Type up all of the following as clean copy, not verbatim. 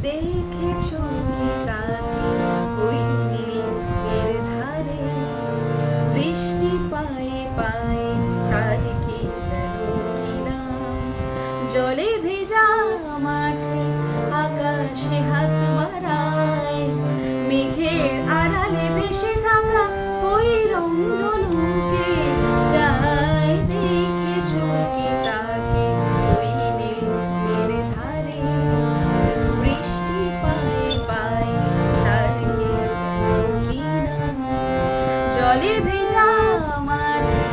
দেখেছো কি তাকে ওই নীলের ধারে, বৃষ্টি পায়ে পায়ে তার কি যেন কি নাম, জলে ভেজা মাঠে আকাশে হাত বাড়ায়, মেঘের আড়ালে ভেসে থাকা ওই রংধনুকে চায়। দেখেছো কি তাকে ওই নীলের ধারে, বৃষ্টি পায়ে পায়ে তার কি যেন কি নাম, জলে ভেজা মাঠে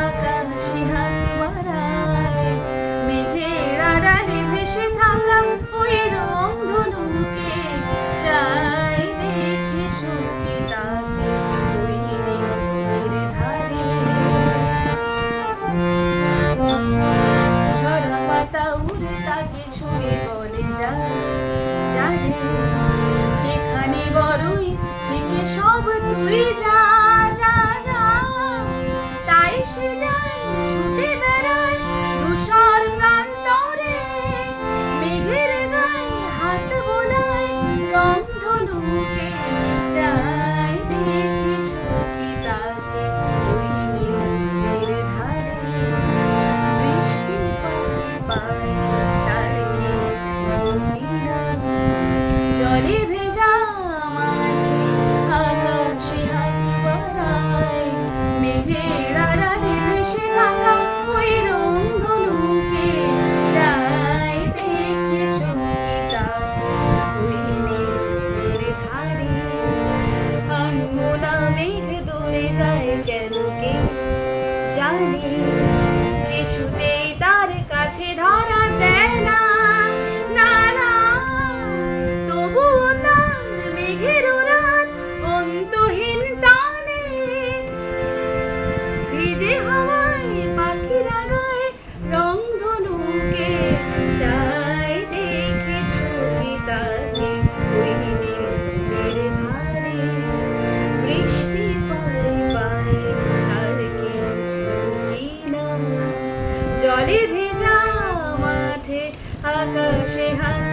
আকাশে হাত বাড়ায়, মেঘের আড়ালে ভেসে থাকা ওই রংধনুকে চায়। দেখেছো কি তাকে ওই নীলের ধারে, ঝরা পাতা উড়ে তাকে ছুঁয়ে বলে যায়, জানে এখানে বড়ই থেকে সব তুই যা যা যা, তাই সে যায় ছুটে বেড়ায় ধূসর প্রান্তরে, মেঘের গায়ে হাত বোলায় রংধনুকে চায়। দেখেছো কি তাকে ওই নীলের ধারে, বৃষ্টি পায়ে পায়ে তার কি যেন কি নাম, জলে ভেজা মাঠে আকাশে হাত বাড়ায়, মেঘের আড়ালে ভেসে থাকা ওই রংধনুকে চায়। দেখেছো কি তাকে ওই নীলের ধারে, আনমোনা মেঘ দূরে যায় কেন কে জানে, কিছুতেই তার কাছে ধরা দেয় না, না না, তবুও তার মেঘের উড়ান অন্তহীন টানে, ভিজে হাওয়ায় পাখিরা গায় রংধনুকে চায়। দেখেছো কি তাকে ওই নীলের ধারে, বৃষ্টি পায়ে পায়ে তার কি যেন কি নাম, জলে ভেজা মাঠে আকাশে হাত